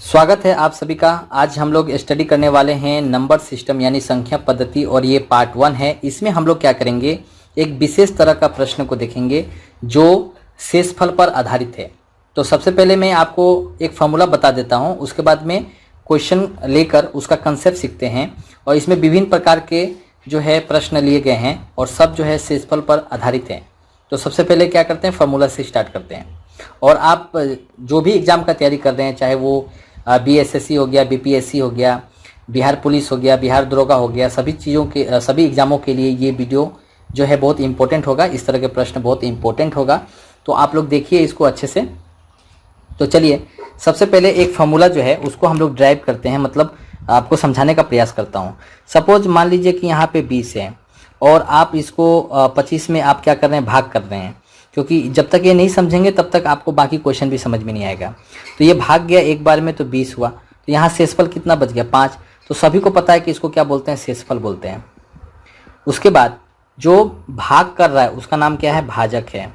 स्वागत है आप सभी का। आज हम लोग स्टडी करने वाले हैं नंबर सिस्टम यानी संख्या पद्धति और ये पार्ट 1 है। इसमें हम लोग क्या करेंगे, एक विशेष तरह का प्रश्न को देखेंगे जो शेषफल पर आधारित है। तो सबसे पहले मैं आपको एक फॉर्मूला बता देता हूं, उसके बाद में क्वेश्चन लेकर उसका कंसेप्ट सीखते हैं। और इसमें विभिन्न प्रकार के जो है प्रश्न लिए गए हैं और सब जो है शेषफल पर आधारित हैं। तो सबसे पहले क्या करते हैं, फार्मूला से स्टार्ट करते हैं। और आप जो भी एग्ज़ाम का तैयारी कर रहे हैं, चाहे वो बीएसएससी हो गया, बीपीएससी हो गया, बिहार पुलिस हो गया, बिहार दरोगा हो गया, सभी चीज़ों के सभी एग्ज़ामों के लिए ये वीडियो जो है बहुत इंपॉर्टेंट होगा। इस तरह के प्रश्न बहुत इंपॉर्टेंट होगा, तो आप लोग देखिए इसको अच्छे से। तो चलिए सबसे पहले एक फार्मूला जो है उसको हम लोग ड्राइव करते हैं, मतलब आपको समझाने का प्रयास करता हूँ। सपोज मान लीजिए कि यहाँ पे 20 है और आप इसको 25 में आप क्या कर रहे हैं, भाग कर रहे हैं। क्योंकि जब तक ये नहीं समझेंगे तब तक आपको बाकी क्वेश्चन भी समझ में नहीं आएगा। तो ये भाग गया एक बार में, तो 20 हुआ। तो यहाँ शेषफल कितना बच गया, 5। तो सभी को पता है कि इसको क्या बोलते हैं, शेषफल बोलते हैं। उसके बाद जो भाग कर रहा है उसका नाम क्या है, भाजक है।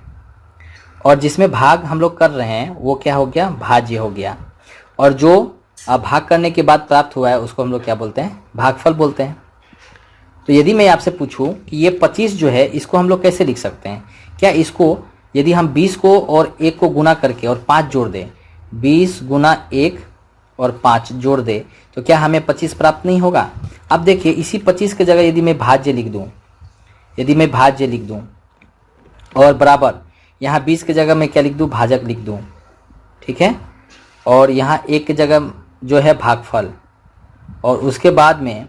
और जिसमें भाग हम लोग कर रहे हैं वो क्या हो गया, भाज्य हो गया। और जो भाग करने के बाद प्राप्त हुआ है उसको हम लोग क्या बोलते हैं, भागफल बोलते हैं। तो यदि मैं आपसे पूछूं कि ये 25 जो है इसको हम लोग कैसे लिख सकते हैं, क्या इसको यदि हम 20 को और 1 को गुना करके और 5 जोड़ दें, 20 गुना 1 और 5 जोड़ दे, तो क्या हमें 25 प्राप्त नहीं होगा। अब देखिए इसी 25 की जगह यदि मैं भाज्य लिख दूं, और बराबर यहाँ 20 की जगह मैं क्या लिख दूं, भाजक लिख दूं, ठीक है। और यहाँ 1 की जगह जो है भागफल, और उसके बाद में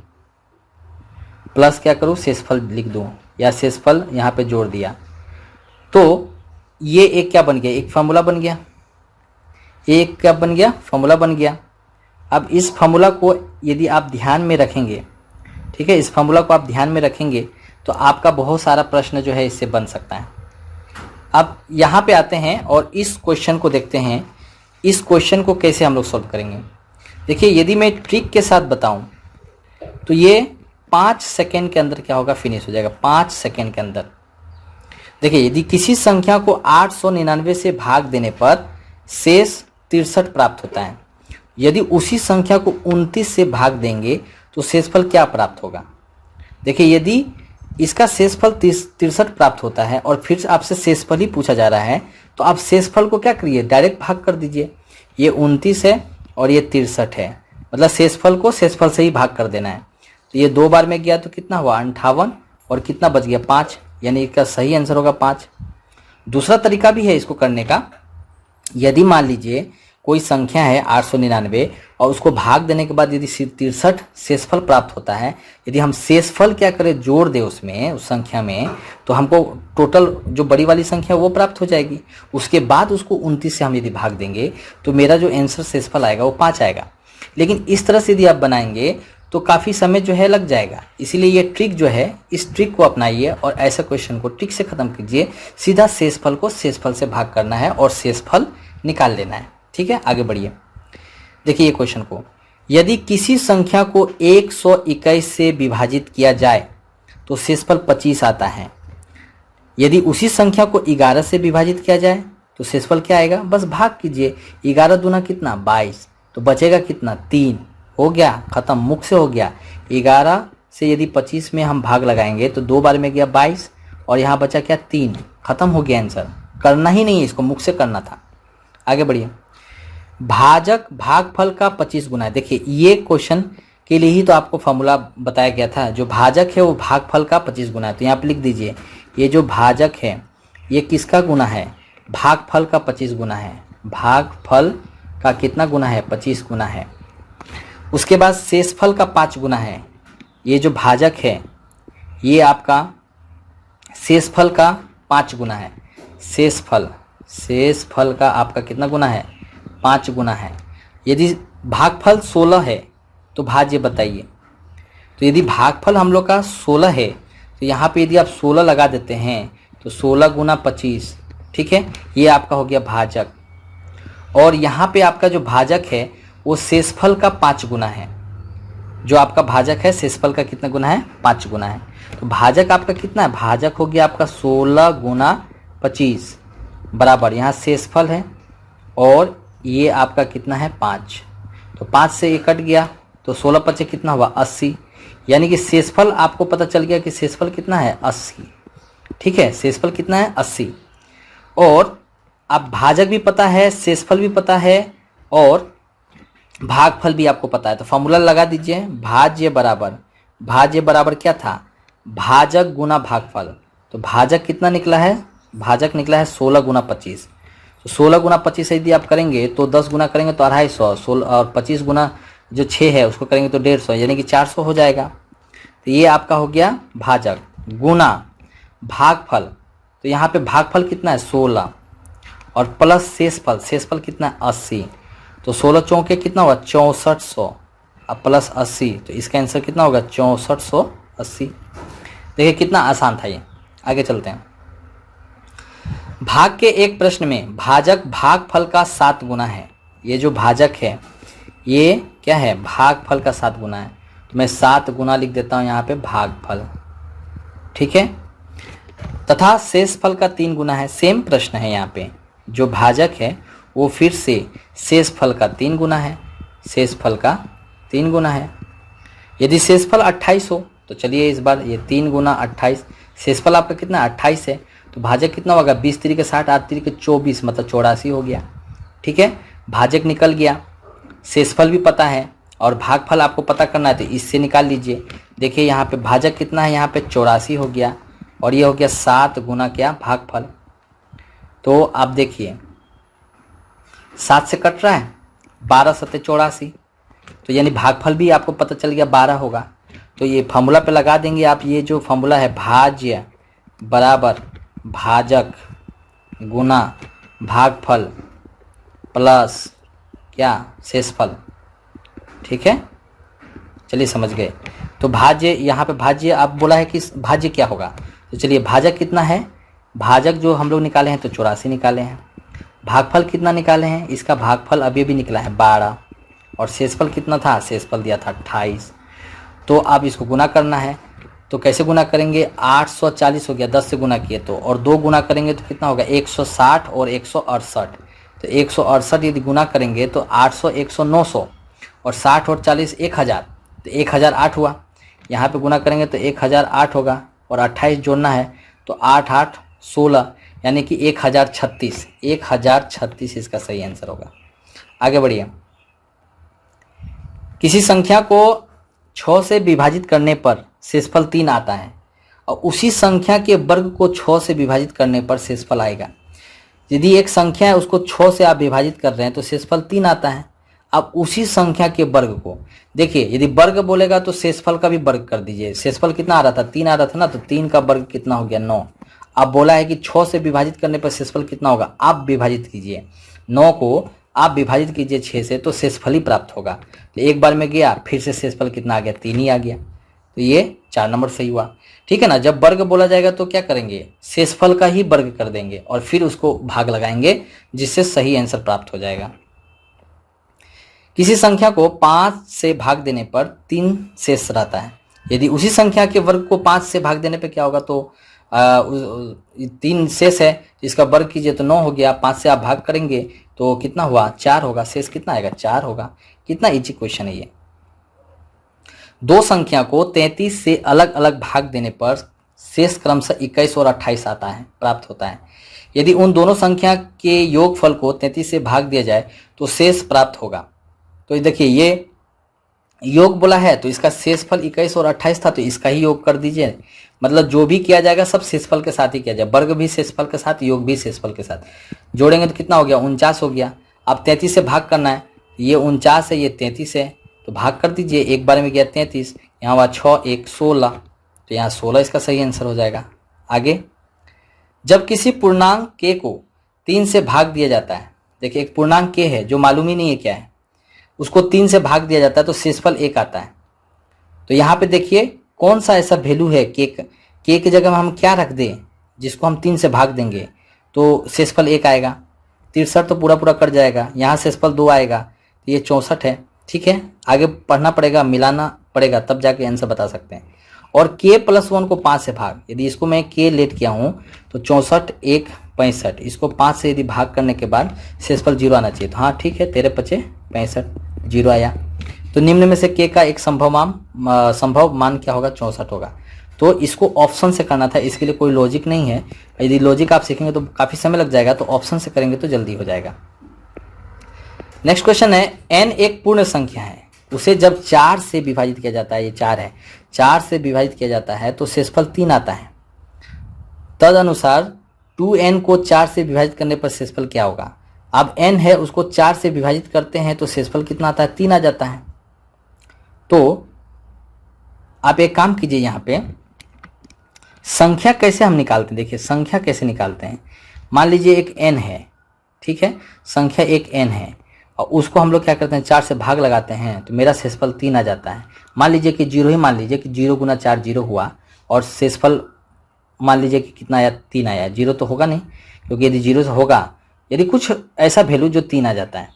प्लस क्या करूँ, शेषफल लिख दूँ, या शेषफल यहाँ पे जोड़ दिया। तो ये एक क्या बन गया, एक फार्मूला बन गया। एक क्या बन गया, फार्मूला बन गया। अब इस फार्मूला को यदि आप ध्यान में रखेंगे, ठीक है, इस फार्मूला को आप ध्यान में रखेंगे तो आपका बहुत सारा प्रश्न जो है इससे बन सकता है। अब यहाँ पे आते हैं और इस क्वेश्चन को देखते हैं। इस क्वेश्चन को कैसे हम लोग सॉल्व करेंगे। देखिए यदि मैं ट्रिक के साथ बताऊं तो ये 5 सेकेंड के अंदर क्या होगा, फिनिश हो जाएगा। 5 सेकेंड के अंदर देखिए, यदि किसी संख्या को 899 से भाग देने पर शेष 63 प्राप्त होता है, यदि उसी संख्या को 29 से भाग देंगे तो शेषफल क्या प्राप्त होगा। देखिए यदि इसका शेषफल 63 प्राप्त होता है और फिर आपसे शेषफल ही पूछा जा रहा है, तो आप शेषफल को क्या करिए, डायरेक्ट भाग कर दीजिए। ये 29 है और ये 63 है, मतलब शेषफल को शेषफल से ही भाग कर देना है। तो ये 2 बार में गया तो कितना हुआ, 58, और कितना बच गया, 5, यानी इसका सही आंसर होगा 5। दूसरा तरीका भी है इसको करने का। यदि मान लीजिए कोई संख्या है 899 और उसको भाग देने के बाद यदि 63 शेषफल प्राप्त होता है, यदि हम शेषफल क्या करें, जोड़ दें उसमें, उस संख्या में, तो हमको टोटल जो बड़ी वाली संख्या वो प्राप्त हो जाएगी। उसके बाद उसको 29 से हम यदि भाग देंगे तो मेरा जो आंसर शेषफल आएगा वो 5 आएगा। लेकिन इस तरह से यदि आप बनाएंगे तो काफ़ी समय जो है लग जाएगा। इसीलिए ये ट्रिक जो है, इस ट्रिक को अपनाइए और ऐसे क्वेश्चन को ट्रिक से ख़त्म कीजिए। सीधा शेषफल को शेषफल से भाग करना है और शेषफल निकाल लेना है, ठीक है। आगे बढ़िए, देखिए ये क्वेश्चन को, यदि किसी संख्या को 121 से विभाजित किया जाए तो शेषफल 25 आता है। यदि उसी संख्या को 11 से विभाजित किया जाए तो शेषफल क्या आएगा, बस भाग कीजिए। 11 दूना कितना, 22, तो बचेगा कितना, 3। हो गया, खत्म, मुख से हो गया। 11 से यदि 25 में हम भाग लगाएंगे तो 2 बार में गया 22, और यहाँ बचा क्या, 3। खत्म हो गया आंसर। करना ही नहीं है इसको, मुख से करना था। आगे बढ़िए, भाजक भागफल का 25 गुना है। देखिए ये क्वेश्चन के लिए ही तो आपको फॉर्मूला बताया गया था। जो भाजक है वो भागफल का 25 गुना है। तो यहाँ पे लिख दीजिए, ये जो भाजक है ये किसका गुना है, भागफल का 25 गुना है। भागफल का कितना गुना है, 25 गुना है। उसके बाद शेषफल का 5 गुना है। ये जो भाजक है ये आपका शेषफल का 5 गुना है। शेषफल का आपका कितना गुना है, 5 गुना है। यदि भागफल 16 है तो भाज्य बताइए। तो यदि भागफल हम लोग का 16 है तो यहाँ पे यदि आप 16 लगा देते हैं तो 16 गुना 25, ठीक है, ये आपका हो गया भाजक। और यहाँ पे आपका जो भाजक है वो शेषफल का 5 गुना है। जो आपका भाजक है शेषफल का कितना गुना है, 5 गुना है। तो भाजक आपका कितना है, भाजक हो गया आपका 16 गुना 25 बराबर, यहाँ शेषफल है और ये आपका कितना है, 5। तो 5 से ये कट गया, तो 16 पचे कितना हुआ 80, यानी कि शेषफल आपको पता चल गया कि शेषफल कितना है 80। ठीक है, शेषफल कितना है 80। और अब भाजक भी पता है, शेषफल भी पता है और भागफल भी आपको पता है। तो फॉर्मूला लगा दीजिए, भाज्य बराबर क्या था, भाजक गुना भागफल। तो भाजक कितना निकला है, भाजक निकला है 16 गुना 25। तो 16 गुना 25 यदि आप करेंगे तो 10 गुना करेंगे तो 250, 16 और 25 गुना जो 6 है उसको करेंगे तो 150, यानी कि 400 हो जाएगा। तो ये आपका हो गया भाजक गुना भागफल। तो यहाँ पे भागफल कितना है 16 और प्लस शेषफल कितना है 80। तो 16 चौके कितना होगा 6400 अब प्लस 80, तो इसका आंसर कितना होगा 6480। देखिए कितना आसान था ये। आगे चलते हैं। भाग के एक प्रश्न में भाजक भागफल का 7 गुना है। ये जो भाजक है ये क्या है, भागफल का 7 गुना है। तो मैं 7 गुना लिख देता हूँ यहाँ पे भागफल। ठीक है, तथा शेषफल का 3 गुना है। सेम प्रश्न है, यहाँ पे जो भाजक है वो फिर से शेषफल का 3 गुना है, शेषफल का 3 गुना है। यदि शेषफल 28 हो तो चलिए इस बार ये 3 गुना 28, शेषफल आपका कितना 28 है, तो भाजक कितना होगा 20 तिरिके 60, 8 तिरिके 24, मतलब 84 हो गया। ठीक है, भाजक निकल गया, शेषफल भी पता है और भागफल आपको पता करना है तो इससे निकाल लीजिए। देखिए यहाँ पे भाजक कितना है, यहाँ पे 84 हो गया और ये हो गया 7 गुना क्या भागफल। तो आप देखिए 7 से कट रहा है, 12 सत्ते 84, तो यानी भागफल भी आपको पता चल गया 12 होगा। तो ये फार्मूला पे लगा देंगे आप, ये जो फार्मूला है भाज्य बराबर भाजक गुना भागफल प्लस क्या शेषफल। ठीक है, चलिए समझ गए। तो भाज्य, यहाँ पे भाज्य आप बोला है कि भाज्य क्या होगा, तो चलिए भाजक कितना है, भाजक जो हम लोग निकाले हैं तो 84 निकाले हैं। भागफल कितना निकाले हैं, इसका भागफल अभी भी निकला है 12 और शेषफल कितना था, शेषफल दिया था 28। तो अब इसको गुना करना है, तो कैसे गुना करेंगे, 840 हो गया 10 से गुना किए तो, और 2 गुना करेंगे तो कितना होगा 160 और 168। तो 168 यदि गुना करेंगे तो 800 100 900 और 60 और 40 1000, तो 1008 हुआ। यहाँ पे गुना करेंगे तो 1008 होगा और 28 जोड़ना है तो 8 8 16, यानी कि 1036 इसका सही आंसर होगा। आगे बढ़िए। किसी संख्या को 6 से विभाजित करने पर शेषफल 3 आता है और उसी संख्या के वर्ग को 6 से विभाजित करने पर शेषफल आएगा। यदि एक संख्या है उसको 6 से आप विभाजित कर रहे हैं तो शेषफल 3 आता है। अब उसी संख्या के वर्ग को देखिए, यदि वर्ग बोलेगा तो शेषफल का भी वर्ग कर दीजिए। शेषफल कितना आ रहा था 3 आ रहा था ना, तो 3 का वर्ग कितना हो गया 9। अब बोला है कि 6 से विभाजित करने पर शेषफल कितना होगा, आप विभाजित कीजिए 9 को, आप विभाजित कीजिए 6 से तो शेषफल ही प्राप्त होगा। तो एक बार में गया, फिर से शेषफल कितना आ गया 3 ही आ गया। तो ये 4 नंबर सही हुआ। ठीक है ना, जब वर्ग बोला जाएगा तो क्या करेंगे, शेषफल का ही वर्ग कर देंगे और फिर उसको भाग लगाएंगे जिससे सही आंसर प्राप्त हो जाएगा। किसी संख्या को 5 से भाग देने पर 3 शेष रहता है। यदि उसी संख्या के वर्ग को 5 से भाग देने पर क्या होगा, तो 3 शेष है, इसका वर्ग कीजिए तो 9 हो गया। 5 से आप भाग करेंगे तो कितना हुआ 4 होगा, शेष कितना आएगा 4 होगा। कितना इजी क्वेश्चन है ये। दो संख्या को 33 से अलग अलग भाग देने पर शेष क्रमशः 21 और 28 आता है, प्राप्त होता है। यदि उन दोनों संख्या के योगफल को 33 से भाग दिया जाए तो शेष प्राप्त होगा। तो देखिए ये योग बोला है तो इसका शेषफल 21 और 28 था, तो इसका ही योग कर दीजिए। मतलब जो भी किया जाएगा सब शेषफल के साथ ही किया जाए, वर्ग भी शेषफल के साथ, योग भी शेषफल के साथ। जोड़ेंगे तो कितना हो गया 49 हो गया। अब 33 से भाग करना है, ये 49 है, ये 33 है, तो भाग कर दीजिए। एक बार में गया 33, यहाँ हुआ 6 1 16, तो यहाँ 16 इसका सही आंसर हो जाएगा। आगे, जब किसी पूर्णांक के को 3 से भाग दिया जाता है, देखिए एक पूर्णांक के है जो मालूम ही नहीं है क्या है, उसको 3 से भाग दिया जाता है तो शेषफल 1 आता है। तो यहाँ पे देखिए कौन सा ऐसा वैल्यू है के की जगह में हम क्या रख दें जिसको हम 3 से भाग देंगे तो शेषफल 1 आएगा। 63 तो पूरा पूरा कट जाएगा, यहाँ शेषफल 2 आएगा, तो ये 64 है। ठीक है, आगे पढ़ना पड़ेगा, मिलाना पड़ेगा, तब जाके आंसर बता सकते हैं। और k+1 को 5 से भाग, यदि इसको मैं k लेट किया हूँ तो 64 1 65, इसको 5 से यदि भाग करने के बाद शेषफल 0 आना चाहिए। तो हाँ ठीक है, 13 5 65, जीरो आया। तो निम्न में से के का एक संभव मान क्या होगा, 64 होगा। तो इसको ऑप्शन से करना था, इसके लिए कोई लॉजिक नहीं है। यदि लॉजिक आप सीखेंगे तो काफ़ी समय लग जाएगा, तो ऑप्शन से करेंगे तो जल्दी हो जाएगा। नेक्स्ट क्वेश्चन है, n एक पूर्ण संख्या है, उसे जब 4 से विभाजित किया जाता है, ये 4 है, 4 से विभाजित किया जाता है तो शेषफल 3 आता है। तदनुसार 2n को 4 से विभाजित करने पर शेषफल क्या होगा। अब n है, उसको 4 से विभाजित करते हैं तो शेषफल कितना आता है, 3 आ जाता है। तो आप एक काम कीजिए, यहाँ पे संख्या कैसे हम निकालते हैं, देखिए संख्या कैसे निकालते हैं। मान लीजिए एक n है, ठीक है, संख्या एक n है और उसको हम लोग क्या करते हैं, 4 से भाग लगाते हैं तो मेरा शेषफल 3 आ जाता है। मान लीजिए कि जीरो ही मान लीजिए कि 0 गुना 4 जीरो हुआ और शेषफल मान लीजिए कि कितना आया, 3 आया। जीरो तो होगा नहीं, क्योंकि यदि जीरो से होगा, यदि कुछ ऐसा वैल्यू जो 3 आ जाता है,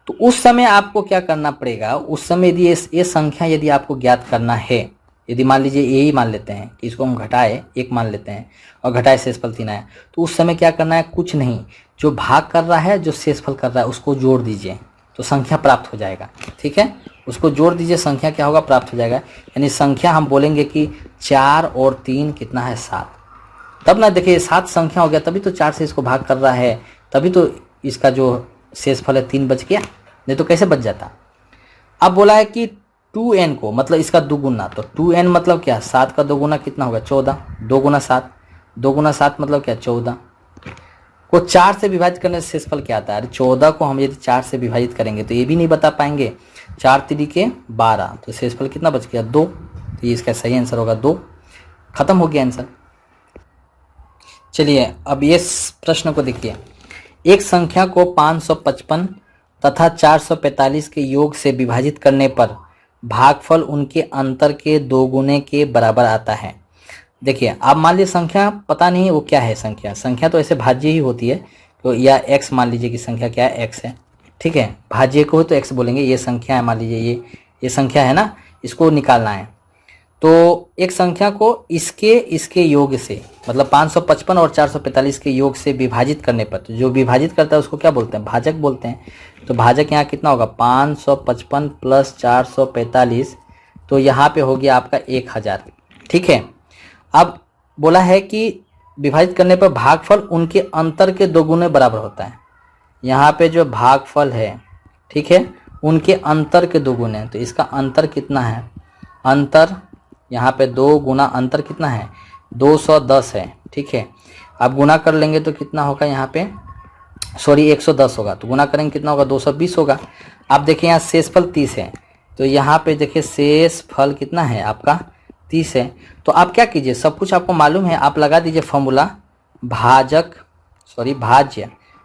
तो उस समय आपको क्या करना पड़ेगा, उस समय यदि ये संख्या यदि आपको ज्ञात करना है, यदि मान लीजिए यही मान लेते हैं कि इसको हम घटाए 1 मान लेते हैं और घटाए शेषफल 3 आया, तो उस समय क्या करना है, कुछ नहीं, जो भाग कर रहा है, जो शेषफल कर रहा है, उसको जोड़ दीजिए तो संख्या प्राप्त हो जाएगा। ठीक है, उसको जोड़ दीजिए, संख्या क्या होगा, प्राप्त हो जाएगा। यानी संख्या हम बोलेंगे कि 4 और 3 कितना है, 7। तब ना देखिए 7 संख्या हो गया, तभी तो 4 से इसको भाग कर रहा है, तभी तो इसका जो शेषफल है 3 बच गया, नहीं तो कैसे बच जाता। अब बोला है कि 2n को, मतलब इसका दुगुना, तो 2n मतलब क्या, 7 का दोगुना कितना होगा, 14। 2 गुना 7, 2 गुना 7 मतलब क्या, 14 को 4 से विभाजित करने से शेषफल क्या आता है। अरे 14 को हम यदि 4 से विभाजित करेंगे तो ये भी नहीं बता पाएंगे। 4 तिरिके 12, तो शेषफल कितना बच गया, 2। तो ये इसका सही आंसर होगा 2। खत्म हो गया आंसर। चलिए अब ये प्रश्न को देखिए, एक संख्या को 555 तथा 445 के योग से विभाजित करने पर भागफल उनके अंतर के 2 गुने के बराबर आता है। देखिए आप मान लीजिए संख्या पता नहीं वो क्या है, संख्या तो ऐसे भाज्य ही होती है, तो या x मान लीजिए कि संख्या क्या है, x है, ठीक है, भाज्य को तो x बोलेंगे। ये संख्या है, मान लीजिए ये संख्या है ना, इसको निकालना है। तो एक संख्या को इसके योग से, मतलब 555 और 445 के योग से विभाजित करने पर, तो जो विभाजित करता है उसको क्या बोलते हैं, भाजक बोलते हैं। तो भाजक यहाँ कितना होगा, 555 प्लस 445, तो यहाँ पे हो गया आपका 1000। ठीक है, अब बोला है कि विभाजित करने पर भागफल उनके अंतर के 2 गुने बराबर होता है। यहाँ पे जो भागफल है, ठीक है, उनके अंतर के 2 गुने, तो इसका अंतर कितना है, अंतर यहाँ पे 2 गुना अंतर कितना है, 210 है। ठीक है, अब गुना कर लेंगे तो कितना होगा, यहाँ पे 110 होगा, तो गुना करेंगे कितना होगा, 220 होगा। आप देखिए यहाँ शेषफल 30 है, तो यहाँ पे देखिए शेषफल कितना है आपका, 30 है। तो आप क्या कीजिए, सब कुछ आपको मालूम है, आप लगा दीजिए फॉर्मूला,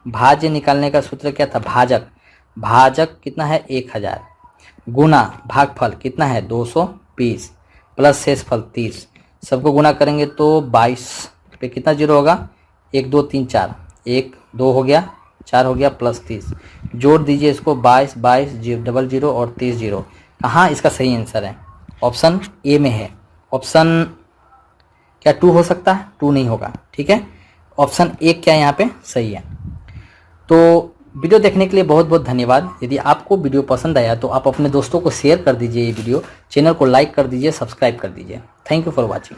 भाज्य निकालने का सूत्र क्या था, भाजक कितना है 1000, गुना भागफल कितना है 220 प्लस शेषफल 30, सबको गुना करेंगे तो 22 पे कितना जीरो होगा, 1 2 3 4, 1 2 हो गया, 4 हो गया, प्लस 30, जोड़ दीजिए इसको, 22 डबल जीरो और 30 जीरो। कहाँ इसका सही आंसर है, ऑप्शन ए में है। ऑप्शन क्या 2 हो सकता है, 2 नहीं होगा। ठीक है, ऑप्शन 1 क्या यहाँ पे सही है। तो वीडियो देखने के लिए बहुत बहुत धन्यवाद। यदि आपको वीडियो पसंद आया तो आप अपने दोस्तों को शेयर कर दीजिए, ये वीडियो, चैनल को लाइक कर दीजिए, सब्सक्राइब कर दीजिए। Thank you for watching.